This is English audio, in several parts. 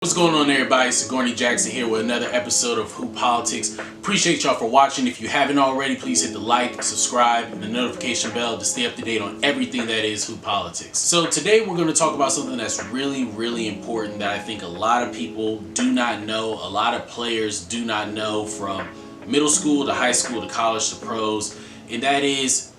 What's going on, everybody? It's Sigourney Jackson here with another episode of Hoop Politics. Appreciate y'all for watching. If you haven't already, please hit the like, subscribe, and the notification bell to stay up to date on everything that is Hoop Politics. So today we're going to talk about something that's really important that I think a lot of people do not know, a lot of players do not know, from middle school to high school to college to pros, and that is,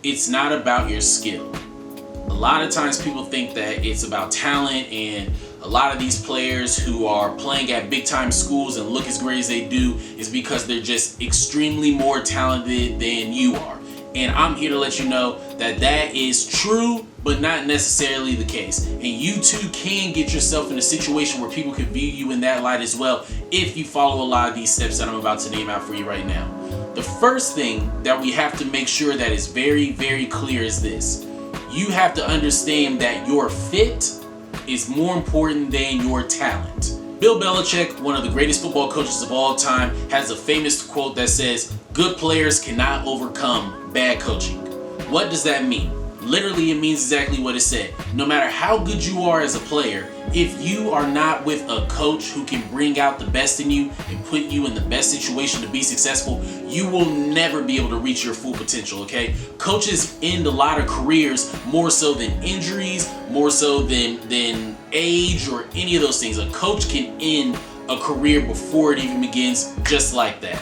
it's not about your skill. A lot of times people think that it's about talent, and a lot of these players who are playing at big time schools and look as great as they do is because they're just extremely more talented than you are. And I'm here to let you know that that is true, but not necessarily the case. And you too can get yourself in a situation where people can view you in that light as well if you follow a lot of these steps that I'm about to name out for you right now. The first thing that we have to make sure that is very clear is this. You have to understand that your fit is more important than your talent. Bill Belichick, one of the greatest football coaches of all time, has a famous quote that says, "Good players cannot overcome bad coaching." What does that mean? Literally, it means exactly what it said. No matter how good you are as a player, if you are not with a coach who can bring out the best in you and put you in the best situation to be successful, you will never be able to reach your full potential, okay? Coaches end a lot of careers more so than injuries, more so than age or any of those things. A coach can end a career before it even begins, just like that.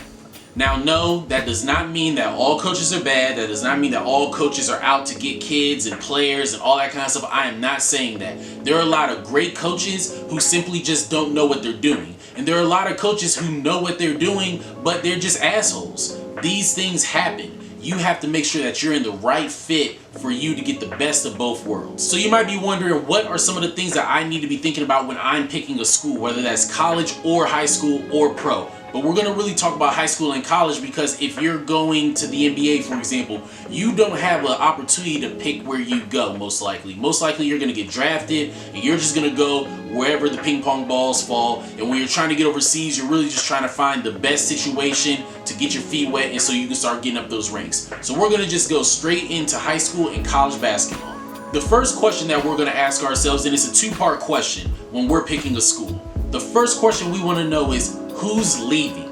Now, no, that does not mean that all coaches are bad. That does not mean that all coaches are out to get kids and players and all that kind of stuff. I am not saying that. There are a lot of great coaches who simply just don't know what they're doing. And there are a lot of coaches who know what they're doing, but they're just assholes. These things happen. You have to make sure that you're in the right fit for you to get the best of both worlds. So you might be wondering, what are some of the things that I need to be thinking about when I'm picking a school, whether that's college or high school or pro? But we're going to really talk about high school and college, because if you're going to the NBA, for example, you don't have an opportunity to pick where you go, most likely. Most likely you're going to get drafted and you're just going to go wherever the ping pong balls fall. And when you're trying to get overseas, you're really just trying to find the best situation to get your feet wet and so you can start getting up those ranks. So we're going to just go straight into high school and college basketball. The first question that we're going to ask ourselves, and it's a two-part question when we're picking a school. The first question we want to know is, who's leaving?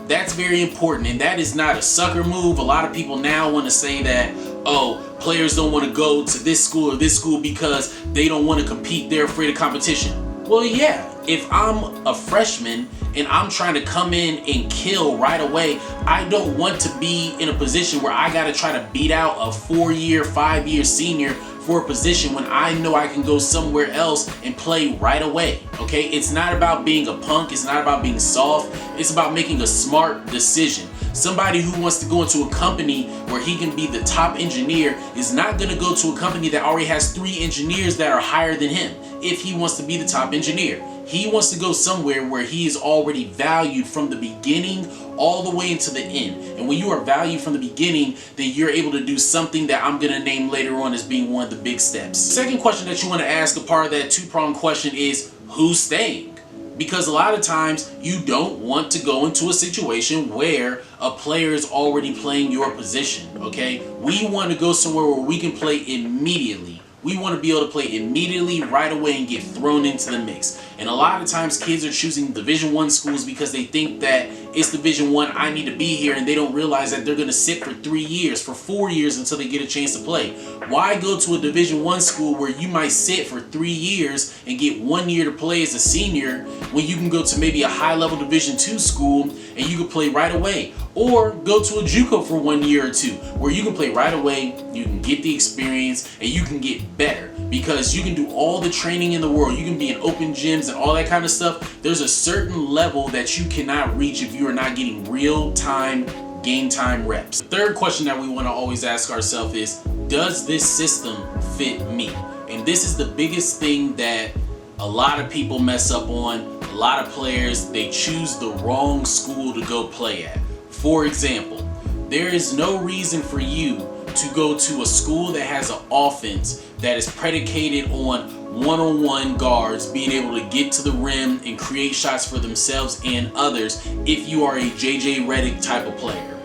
That's very important, and that is not a sucker move. A lot of people now want to say that, oh, players don't want to go to this school or this school because they don't want to compete, they're afraid of competition. Well, yeah, if I'm a freshman and I'm trying to come in and kill right away, I don't want to be in a position where I got to try to beat out a 4-year, 5-year senior for a position when I know I can go somewhere else and play right away, okay? It's not about being a punk, it's not about being soft, it's about making a smart decision. Somebody who wants to go into a company where he can be the top engineer is not going to go to a company that already has 3 engineers that are higher than him if he wants to be the top engineer. He wants to go somewhere where he is already valued from the beginning all the way into the end. And when you are valued from the beginning, then you're able to do something that I'm going to name later on as being one of the big steps. Second question that you want to ask, a part of that two-pronged question, is who's staying? Because a lot of times you don't want to go into a situation where a player is already playing your position, okay? We want to go somewhere where we can play immediately. We want to be able to play immediately, right away, and get thrown into the mix. And a lot of times kids are choosing Division I schools because they think that it's Division I, I need to be here, and they don't realize that they're going to sit for 3 years, for 4 years until they get a chance to play. Why go to a Division I school where you might sit for 3 years and get 1 year to play as a senior when you can go to maybe a high-level Division II school and you can play right away? Or go to a JUCO for 1 year or 2 where you can play right away, you can get the experience, and you can get better because you can do all the training in the world. You can be in open gyms and all that kind of stuff. There's a certain level that you cannot reach if you are not getting real-time, game-time reps. The third question that we want to always ask ourselves is, does this system fit me? And this is the biggest thing that a lot of people mess up on. A lot of players, they choose the wrong school to go play at. For example, there is no reason for you to go to a school that has an offense that is predicated on one-on-one guards being able to get to the rim and create shots for themselves and others if you are a JJ Redick type of player.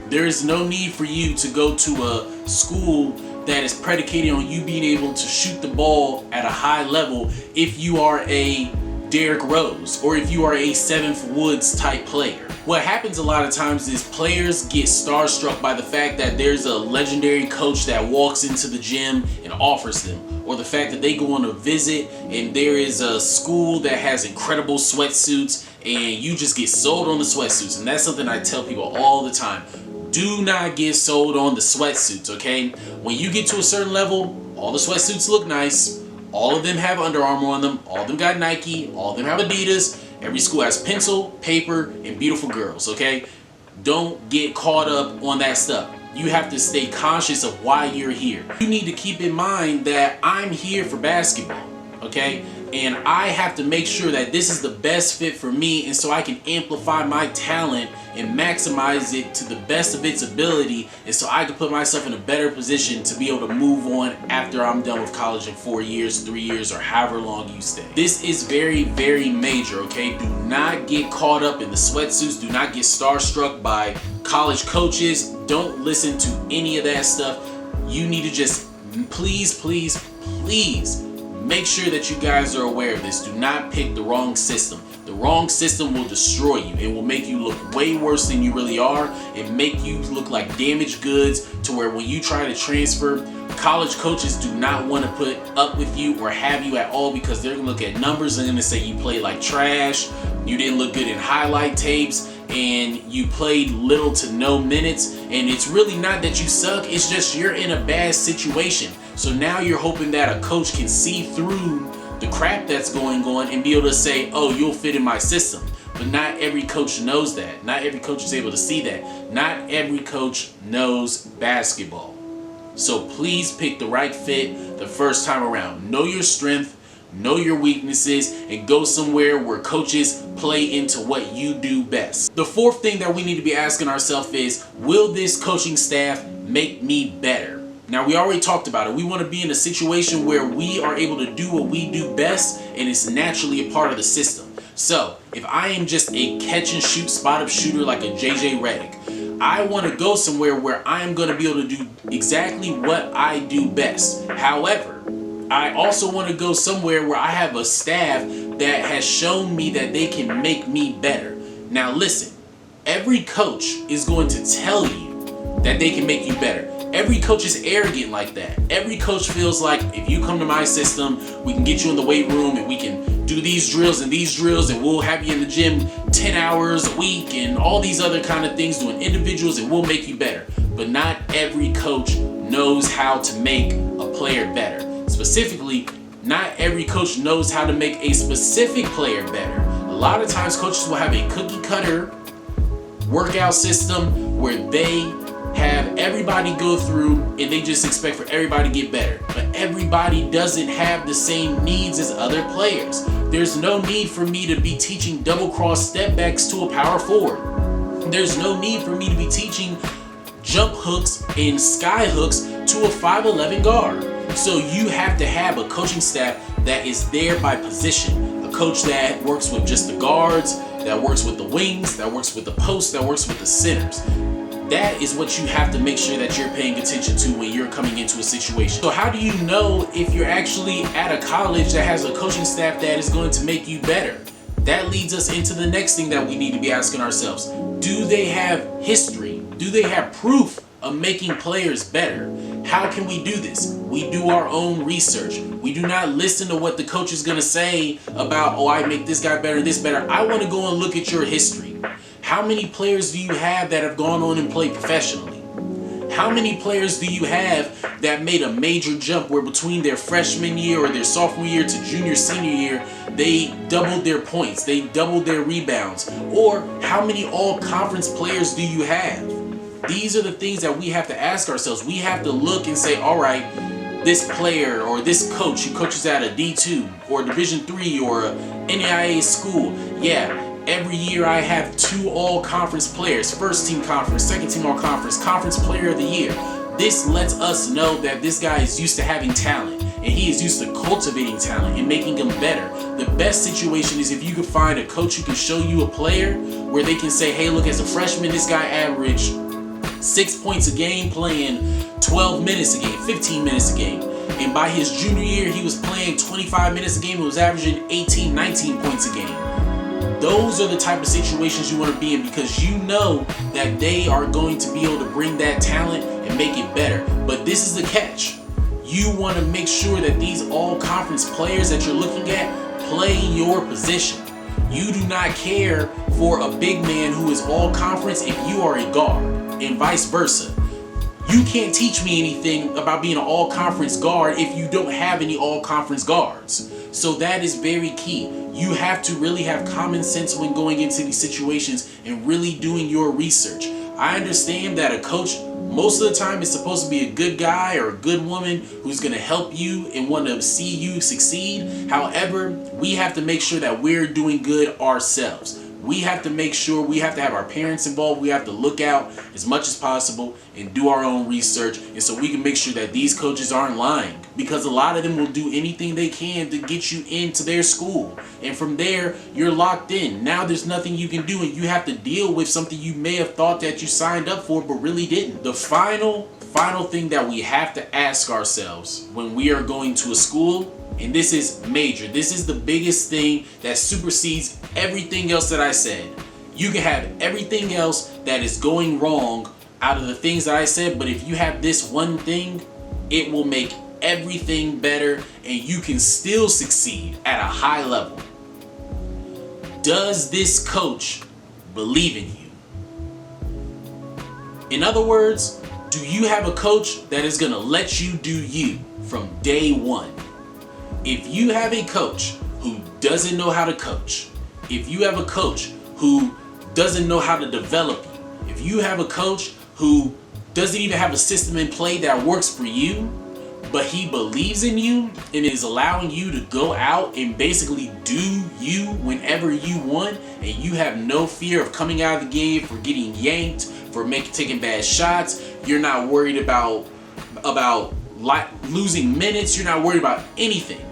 There is no need for you to go to a school that is predicated on you being able to shoot the ball at a high level if you are a Derrick Rose, or if you are a 7th Woods type player. What happens a lot of times is players get starstruck by the fact that there's a legendary coach that walks into the gym and offers them, or the fact that they go on a visit and there is a school that has incredible sweatsuits and you just get sold on the sweatsuits. And that's something I tell people all the time. Do not get sold on the sweatsuits, okay? When you get to a certain level, all the sweatsuits look nice. All of them have Under Armour on them. All of them got Nike. All of them have Adidas. Every school has pencil, paper, and beautiful girls, okay? Don't get caught up on that stuff. You have to stay conscious of why you're here. You need to keep in mind that I'm here for basketball, okay? And I have to make sure that this is the best fit for me, and so I can amplify my talent and maximize it to the best of its ability, and so I can put myself in a better position to be able to move on after I'm done with college in 4 years, 3 years, or however long you stay. This is very, very major, okay? Do not get caught up in the sweatsuits. Do not get starstruck by college coaches. Don't listen to any of that stuff. You need to just please make sure that you guys are aware of this. Do not pick the wrong system. The wrong system will destroy you. It will make you look way worse than you really are and make you look like damaged goods, to where when you try to transfer, college coaches do not want to put up with you or have you at all, because they're going to look at numbers and going to say you play like trash, you didn't look good in highlight tapes, and you played little to no minutes. And it's really not that you suck, it's just you're in a bad situation. So now you're hoping that a coach can see through the crap that's going on and be able to say, oh, you'll fit in my system. But not every coach knows that. Not every coach is able to see that. Not every coach knows basketball. So please pick the right fit the first time around. Know your strength, know your weaknesses, and go somewhere where coaches play into what you do best. The fourth thing that we need to be asking ourselves is, will this coaching staff make me better? Now, we already talked about it. We want to be in a situation where we are able to do what we do best, and it's naturally a part of the system. So if I am just a catch and shoot spot up shooter like a JJ Redick, I want to go somewhere where I am going to be able to do exactly what I do best. However, I also want to go somewhere where I have a staff that has shown me that they can make me better. Now listen, every coach is going to tell you that they can make you better. Every coach is arrogant like that. Every coach feels like, if you come to my system, we can get you in the weight room and we can do these drills and we'll have you in the gym 10 hours a week and all these other kind of things, doing individuals, and we'll make you better. But not every coach knows how to make a player better. Specifically, not every coach knows how to make a specific player better. A lot of times coaches will have a cookie cutter workout system where they have everybody go through and they just expect for everybody to get better. But everybody doesn't have the same needs as other players. There's no need for me to be teaching double cross step backs to a power forward. There's no need for me to be teaching jump hooks and sky hooks to a 5'11 guard. So you have to have a coaching staff that is there by position. A coach that works with just the guards, that works with the wings, that works with the posts, that works with the centers. That is what you have to make sure that you're paying attention to when you're coming into a situation. So how do you know if you're actually at a college that has a coaching staff that is going to make you better? That leads us into the next thing that we need to be asking ourselves. Do they have history? Do they have proof of making players better? How can we do this? We do our own research. We do not listen to what the coach is going to say about, oh, I make this guy better, this better. I want to go and look at your history. How many players do you have that have gone on and played professionally? How many players do you have that made a major jump where between their freshman year or their sophomore year to junior, senior year, they doubled their points, they doubled their rebounds? Or how many all-conference players do you have? These are the things that we have to ask ourselves. We have to look and say, all right, this player or this coach who coaches at a D2 or Division III or a NAIA school, yeah, every year I have 2 all-conference players, first team conference, second team all-conference, conference player of the year. This lets us know that this guy is used to having talent, and he is used to cultivating talent and making them better. The best situation is if you can find a coach who can show you a player where they can say, hey, look, as a freshman, this guy averaged 6 points a game playing 12 minutes a game, 15 minutes a game. And by his junior year, he was playing 25 minutes a game and was averaging 18, 19 points a game. Those are the type of situations you want to be in, because you know that they are going to be able to bring that talent and make it better. But this is the catch. You want to make sure that these all-conference players that you're looking at play your position. You do not care for a big man who is all-conference if you are a guard, and vice versa. You can't teach me anything about being an all-conference guard if you don't have any all-conference guards. So that is very key. You have to really have common sense when going into these situations and really doing your research. I understand that a coach most of the time is supposed to be a good guy or a good woman who's going to help you and want to see you succeed. However, we have to make sure that we're doing good ourselves. We have to make sure we have to have our parents involved. We have to look out as much as possible and do our own research, and so we can make sure that these coaches aren't lying, because a lot of them will do anything they can to get you into their school, and from there you're locked in. Now there's nothing you can do, and you have to deal with something you may have thought that you signed up for but really didn't. The final thing that we have to ask ourselves when we are going to a school, and this is major, this is the biggest thing that supersedes everything else that I said. You can have everything else that is going wrong out of the things that I said, but if you have this one thing, it will make everything better and you can still succeed at a high level. Does this coach believe in you? In other words, do you have a coach that is going to let you do you from day one? If you have a coach who doesn't know how to coach, if you have a coach who doesn't know how to develop you, if you have a coach who doesn't even have a system in play that works for you, but he believes in you and is allowing you to go out and basically do you whenever you want, and you have no fear of coming out of the game, for getting yanked, for taking bad shots, you're not worried about losing minutes, you're not worried about anything,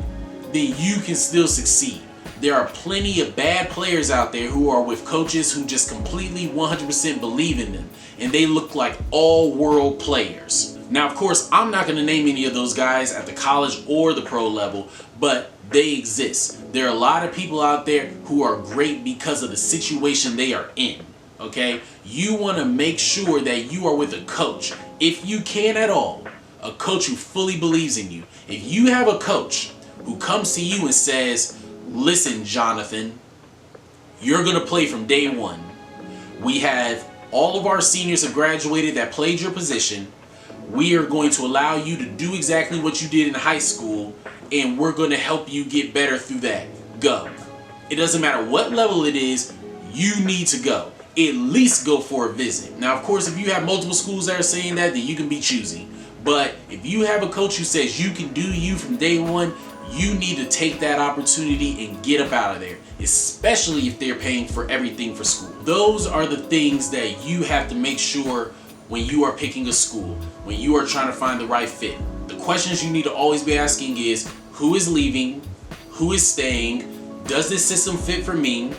then you can still succeed. There are plenty of bad players out there who are with coaches who just completely 100% believe in them, and they look like all-world players. Now, of course, I'm not going to name any of those guys at the college or the pro level, but they exist. There are a lot of people out there who are great because of the situation they are in, okay? You want to make sure that you are with a coach, if you can at all, a coach who fully believes in you. If you have a coach who comes to you and says, listen, Jonathan, you're going to play from day one. We have all of our seniors have graduated that played your position. We are going to allow you to do exactly what you did in high school, and we're going to help you get better through that. Go. It doesn't matter what level it is, you need to go. At least go for a visit. Now, of course, if you have multiple schools that are saying that, then you can be choosy. But if you have a coach who says you can do you from day one, you need to take that opportunity and get up out of there, especially if they're paying for everything for school. Those are the things that you have to make sure when you are picking a school, when you are trying to find the right fit. The questions you need to always be asking is, who is leaving? Who is staying? Does this system fit for me?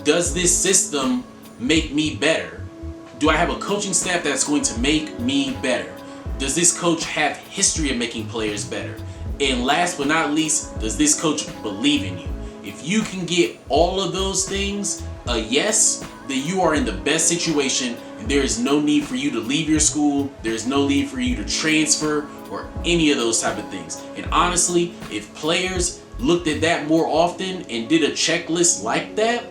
Does this system make me better? Do I have a coaching staff that's going to make me better? Does this coach have history of making players better? And last but not least, does this coach believe in you? If you can get all of those things a yes, then you are in the best situation, and there is no need for you to leave your school. There's no need for you to transfer or any of those type of things. And honestly, if players looked at that more often and did a checklist like that,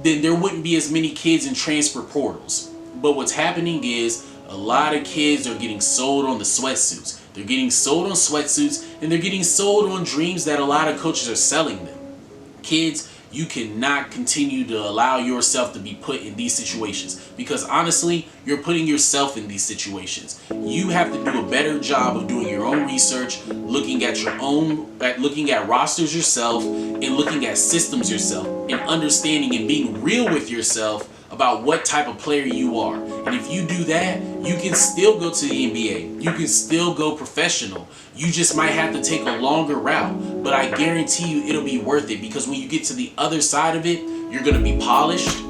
then there wouldn't be as many kids in transfer portals. But what's happening is a lot of kids are getting sold on the sweatsuits. They're getting sold on sweatsuits, and they're getting sold on dreams that a lot of coaches are selling them. Kids, you cannot continue to allow yourself to be put in these situations, because honestly, you're putting yourself in these situations. You have to do a better job of doing your own research, looking at rosters yourself, and looking at systems yourself, and understanding and being real with yourself about what type of player you are. And if you do that, you can still go to the NBA. You can still go professional. You just might have to take a longer route, but I guarantee you it'll be worth it, because when you get to the other side of it, you're going to be polished,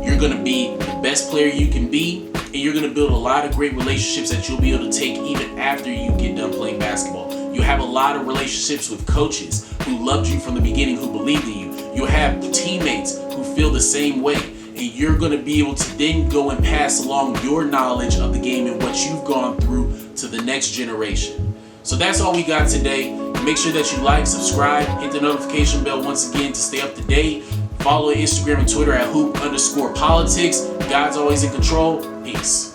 you're going to be the best player you can be, and you're going to build a lot of great relationships that you'll be able to take even after you get done playing basketball. You'll have a lot of relationships with coaches who loved you from the beginning, who believed in you. You'll have teammates who feel the same way. And you're going to be able to then go and pass along your knowledge of the game and what you've gone through to the next generation. So that's all we got today. Make sure that you like, subscribe, hit the notification bell once again to stay up to date. Follow Instagram and Twitter at hoop_politics. God's always in control. Peace.